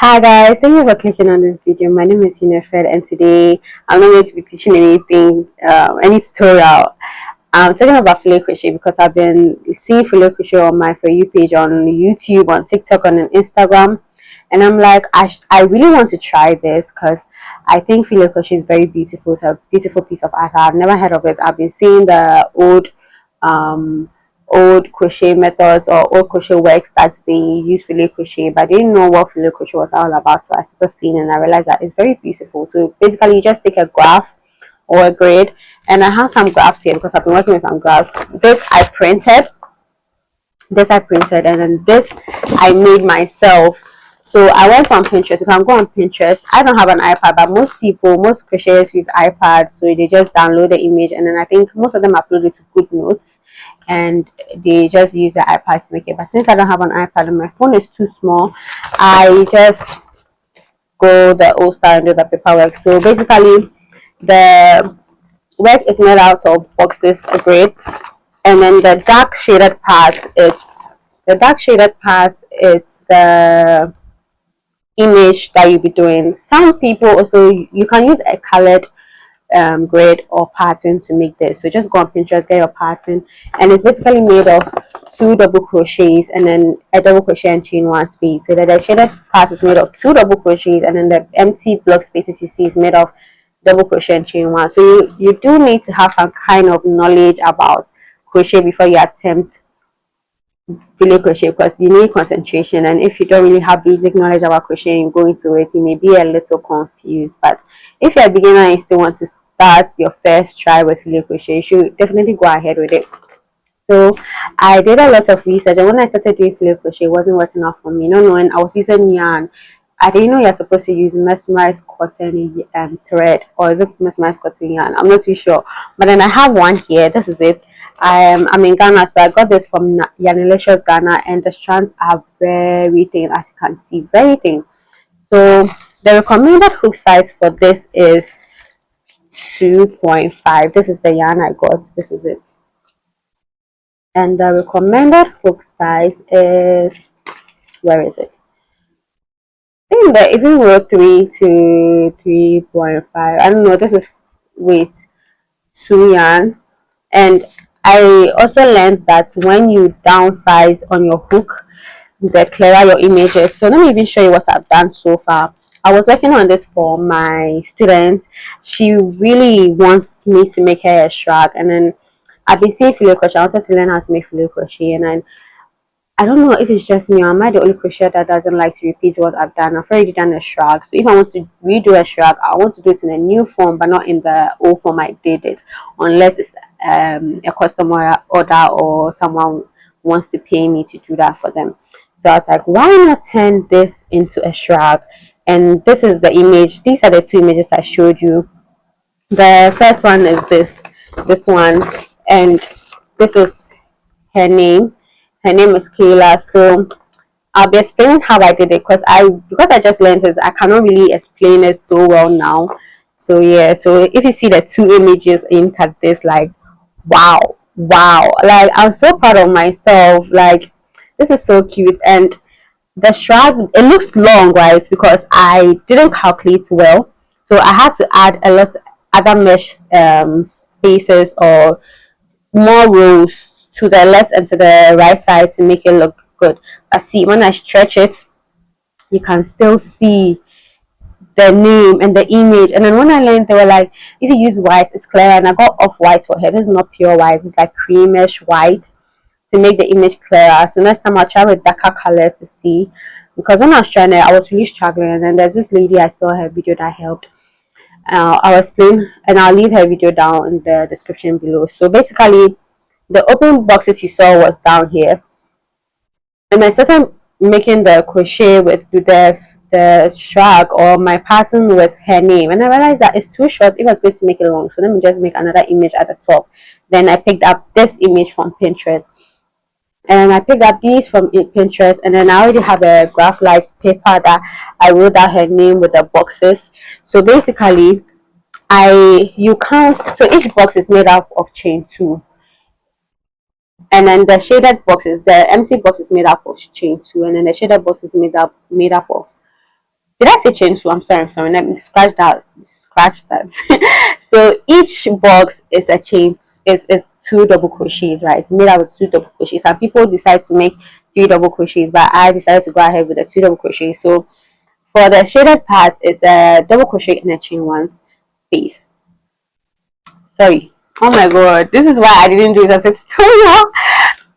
Hi guys, thank you for clicking on this video. My name is Unifred and today I'm not going to be teaching anything, any tutorial. I'm talking about fillet crochet because I've been seeing fillet crochet on my For You page on YouTube, on TikTok, on Instagram, and I'm like, I really want to try this because I think fillet crochet is very beautiful. It's a beautiful piece of art. I've never heard of it. I've been seeing the um, old crochet methods or old crochet works that they use fillet crochet, but I didn't know what fillet crochet was all about. So I started seeing and I realized that it's very beautiful. So basically, you just take a graph or a grid, and I have some graphs here because I've been working with some graphs. This I printed, and then this I made myself. So I went on Pinterest. If I'm going on Pinterest, I don't have an iPad, but most crocheters use iPad, so they just download the image, and then I think most of them upload it to GoodNotes, and they just use the iPad to make it. But since I don't have an iPad and my phone is too small, I just go the old style and do the paperwork. So basically, the work is made out of boxes, a grid, and then the dark shaded part it's the image that you'll be doing. Some people also, you can use a colored grid or pattern to make this. So just go on Pinterest, get your pattern, and it's basically made of two double crochets and then a double crochet and chain one space. So that the shaded part is made of two double crochets, and then the empty block spaces you see is made of double crochet and chain one. So you do need to have some kind of knowledge about crochet before you attempt fillet crochet, because you need concentration, and if you don't really have basic knowledge about crocheting, go into it, you may be a little confused. But if you're a beginner and you still want to start your first try with fillet crochet, you should definitely go ahead with it. So I did a lot of research, and when I started doing fillet crochet, it wasn't working out for me. Not knowing I was using yarn. I didn't know you're supposed to use mesmerized cotton and thread, or is it mesmerized cotton yarn? I'm not too sure. But then I have one here. This is it. I'm in Ghana, so I got this from Yarnilicious Ghana, and the strands are very thin, as you can see, very thin. So the recommended hook size for this is 2.5. This is the yarn I got. This is it. And the recommended hook size is, where is it? I think that even wrote 3 to 3.5. I don't know. This is weight 2 yarn. And I also learned that when you downsize on your hook, the clearer your image is. So let me even show you what I've done so far. I was working on this for my student. She really wants me to make her a shrug, and then I've been seeing fillet crochet. I wanted to learn how to make fillet crochet, and I don't know if it's just me or am I the only crocheter that doesn't like to repeat what I've done. I've already done a shrug. So if I want to redo a shrug, I want to do it in a new form, but not in the old form I did it, unless it's a customer order or someone wants to pay me to do that for them. So I was like, why not turn this into a shrug? And this is the image. These are the two images I showed you. The first one is this one, and this is her name. Her name is Kayla. So I'll be explaining how I did it, because I just learned it, I cannot really explain it so well now. So yeah, so if you see the two images in at this, like wow, like I'm so proud of myself. Like this is so cute, and the shrug, it looks long, right? Because I didn't calculate well, so I had to add a lot other mesh spaces or more rows to the left and to the right side to make it look good. But see, when I stretch it, you can still see the name and the image. And then when I learned, they were like, if you use white, it's clear. And I got off white for her. This is not pure white, it's like creamish white to make the image clearer. So next time I'll try with darker colors to see, because when I was trying it, I was really struggling. And then there's this lady, I saw her video that helped. I'll explain, and I'll leave her video down in the description below. So basically, the open boxes you saw was down here, and I started making the crochet with the shrug or my pattern with her name, and I realized that it's too short if I was going to make it long. So let me just make another image at the top. Then I picked up this image from Pinterest, and I picked up these from Pinterest, and then I already have a graph like paper that I wrote out her name with the boxes. So basically, you count, so each box is made up of chain 2, and then the shaded boxes, the empty box is made up of chain 2, and then the shaded box is made up of did I say chain two? I'm sorry, let me scratch that. So each box is a chain, is two double crochets, right? It's made out of two double crochets. Some people decide to make three double crochets, but I decided to go ahead with the two double crochets. So for the shaded parts, it's a double crochet and a chain one space. Sorry. Oh my god, this is why I didn't do it as a tutorial.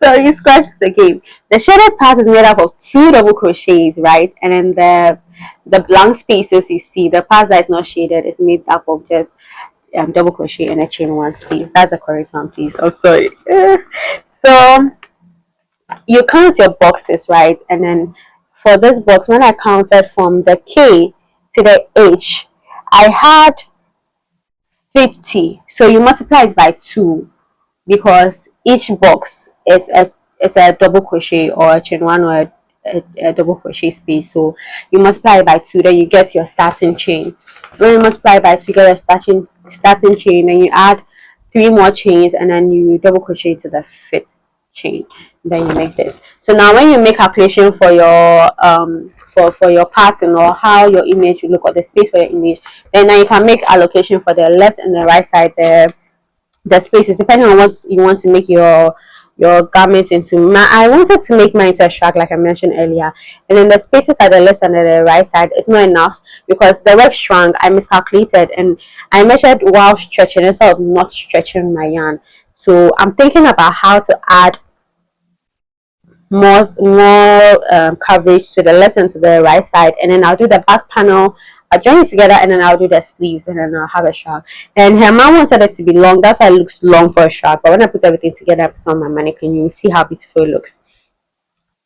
So you scratch the game. The shaded part is made up of two double crochets, right? And then the blank spaces you see, the part that is not shaded, is made up of just double crochet and a chain one space. That's the correct one, please. Oh, sorry. So you count your boxes, right? And then for this box, when I counted from the K to the H, I had 50. So you multiply it by 2, because each box is a double crochet or a chain one or a double crochet space. So you multiply it by 2, then you get your starting chain. When you multiply by 2, you get your starting chain, then you add 3 more chains, and then you double crochet to the 5th chain. Then you make this. So now when you make calculation for your for your pattern, or how your image will look, or the space for your image, then now you can make allocation for the left and the right side there, the spaces, depending on what you want to make your garment into. I wanted to make mine into a shrug, like I mentioned earlier, and then the spaces at the left and the right side is not enough because the work shrunk. I miscalculated and I measured while stretching instead of not stretching my yarn. So I'm thinking about how to add more coverage to the left and to the right side, and then I'll do the back panel. I'll join it together, and then I'll do the sleeves, and then I'll have a shark. And her mom wanted it to be long, that's why it looks long for a shark. But when I put everything together, I put on my mannequin, you see how beautiful it looks.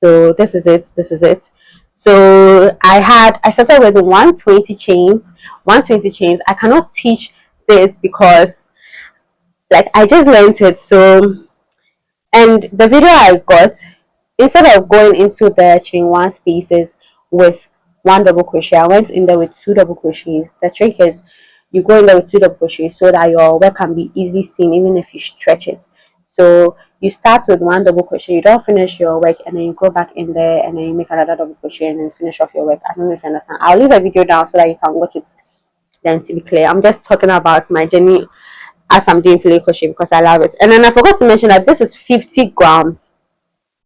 So this is it. This is it. So I started with 120 chains. 120 chains. I cannot teach this because like I just learned it. So, and the video I got, instead of going into the chain one spaces with one double crochet, I went in there with two double crochets. The trick is you go in there with two double crochets so that your work can be easily seen even if you stretch it. So you start with one double crochet, you don't finish your work, and then you go back in there and then you make another double crochet and then finish off your work. I don't know if you understand. I'll leave a video down so that you can watch it then to be clear. I'm just talking about my journey as I'm doing fillet crochet because I love it. And then I forgot to mention that this is 50 grams.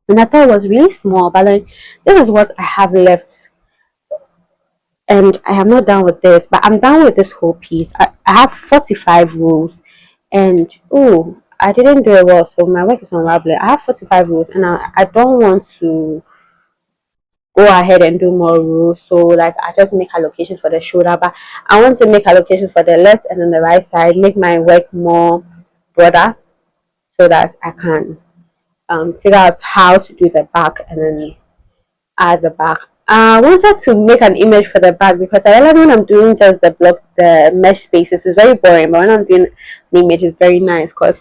And I thought it was really small, but like this is what I have left, and I am not done with this, but I'm done with this whole piece. I have 45 rows, and oh, I didn't do it well, so my work is unraveling. I have 45 rows, and I don't want to go ahead and do more rows, so like I just make allocations for the shoulder, but I want to make allocations for the left and then the right side, make my work more broader so that I can figure out how to do the back and then add the back. I wanted to make an image for the back because I realized when I'm doing just the mesh spaces, it's very boring. But when I'm doing the image, it's very nice because,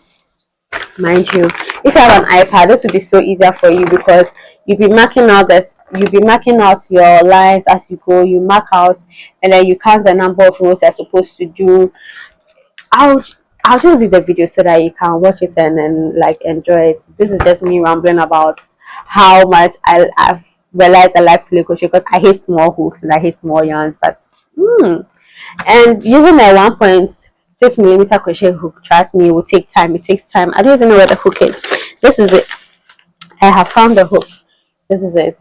mind you, if you have an iPad, this would be so easier for you because you'll be marking out your lines as you go. You mark out, and then you count the number of rows you're supposed to do. I'll I'll just do the video so that you can watch it and then like enjoy it. This is just me rambling about how much I've realized I like fillet crochet because I hate small hooks and I hate small yarns. But and using my 1.6 millimeter crochet hook, trust me, it will take time. It takes time. I don't even know where the hook is. This is it. I have found the hook. This is it.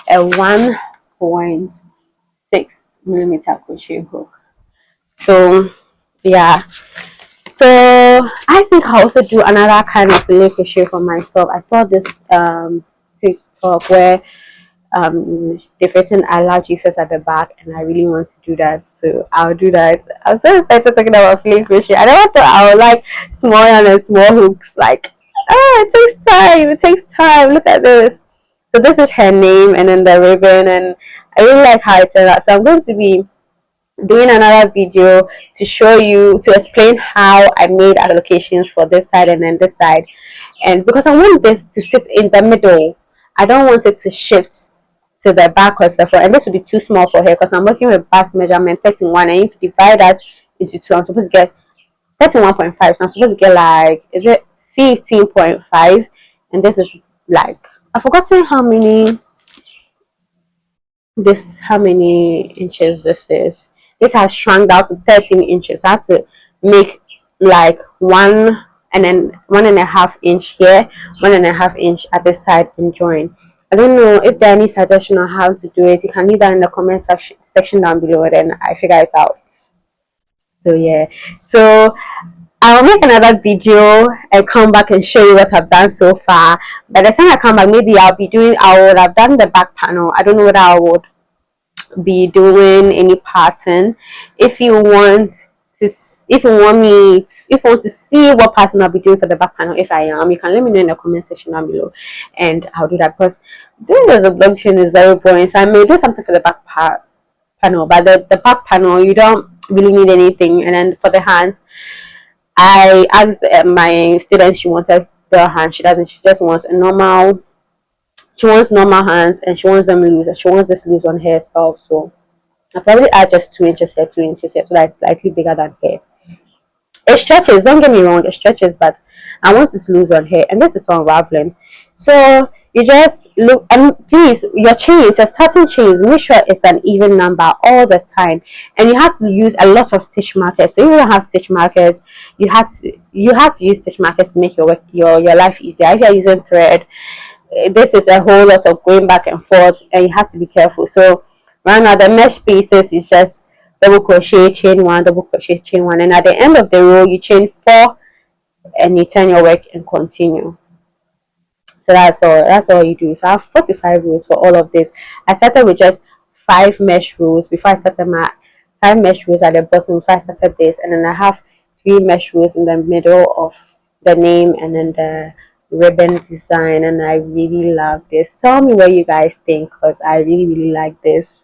A 1.6 millimeter crochet hook. So yeah, so I think I also do another kind of fillet crochet for myself. I saw this TikTok where they've written I love Jesus at the back, and I really want to do that, so I'll do that. I'm so excited talking about fillet crochet. I never thought I would like small yarn and small hooks. Like, oh, it takes time. It takes time. Look at this. So this is her name, and then the ribbon, and I really like how it turned out. So I'm going to be doing another video to show you, to explain how I made allocations for this side and then this side, and because I want this to sit in the middle, I don't want it to shift to the back or the front, and this would be too small for her because I'm working with bust measurement 31, and if you divide that into 2, I'm supposed to get 31.5, so I'm supposed to get like, is it 15.5, and this is like, I've forgotten how many this, how many inches this is. This has shrunk down to 13 inches. I have to make like one and then 1.5 inch here, 1.5 inch at the side and join. I don't know if there are any suggestion on how to do it. You can leave that in the comment section down below, then I figure it out. So yeah, so I'll make another video and come back and show you what I've done so far. By the time I come back, maybe I would have done the back panel. I don't know whether I would be doing any pattern. If you want to, if you want to see what pattern I'll be doing for the back panel, if I am, you can let me know in the comment section down below, and I'll do that. Because doing this obligation is very boring, so I may do something for the panel, but the back panel you don't really need anything. And then for the hands, I asked my student, she wanted the hand, she doesn't, she just wants a normal, she wants normal hands, and she wants them loose, and she wants this loose on her herself. So I'll probably add just 2 inches here, 2 inches here, so that's slightly bigger than hair. It stretches, don't get me wrong, it stretches, but I want it to lose on hair, and this is unraveling. So you just look, and please, your chains, your starting chains, make sure it's an even number all the time, and you have to use a lot of stitch markers. So if you don't have stitch markers, you have to use stitch markers to make your life easier. If you're using thread, this is a whole lot of going back and forth, and you have to be careful. So right now the mesh pieces is just double crochet, chain one, double crochet, chain one, and at the end of the row you chain 4 and you turn your work and continue. So that's all you do. So I have 45 rows for all of this. I started with just 5 mesh rows before I started my 5 mesh rows at the bottom before I started this, and then I have 3 mesh rows in the middle of the name and then the ribbon design, and I really love this. Tell me what you guys think, because I really like this.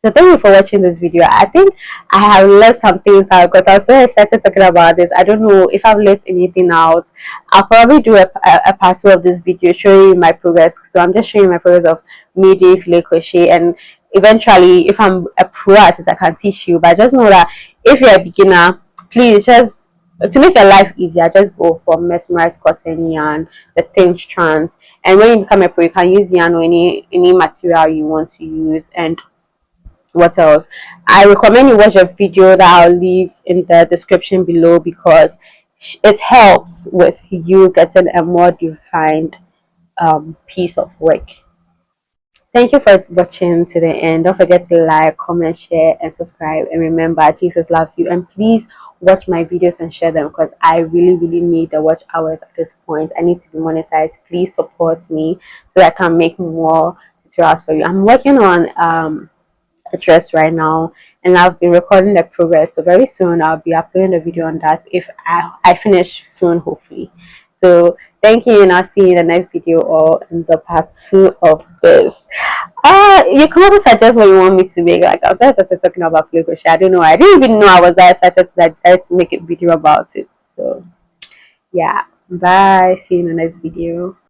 So thank you for watching this video. I think I have left some things out because I was so excited talking about this. I don't know if I've left anything out. I'll probably do a part 2 of this video showing you my progress. So I'm just showing you my progress of me doing filet crochet, and eventually if I'm a pro at it I can teach you. But just know that if you're a beginner, please just, to make your life easier, just go for mesmerized cotton yarn, the thin strands, and when you become a pro you can use yarn or any material you want to use. And what else, I recommend you watch a video that I'll leave in the description below, because it helps with you getting a more defined piece of work. Thank you for watching to the end. Don't forget to like, comment, share, and subscribe. And remember, Jesus loves you. And please watch my videos and share them, because I really need the watch hours at this point. I need to be monetized. Please support me so that I can make more tutorials for you. I'm working on a dress right now, and I've been recording the progress, so very soon I'll be uploading a video on that if I finish soon, hopefully. So thank you, and I'll see you in the next video or in the part 2 of this. You can also suggest what you want me to make. Like I was started talking about filet crochet, I don't know, I didn't even know I was that excited, so I decided to make a video about it. So yeah, bye, see you in the next video.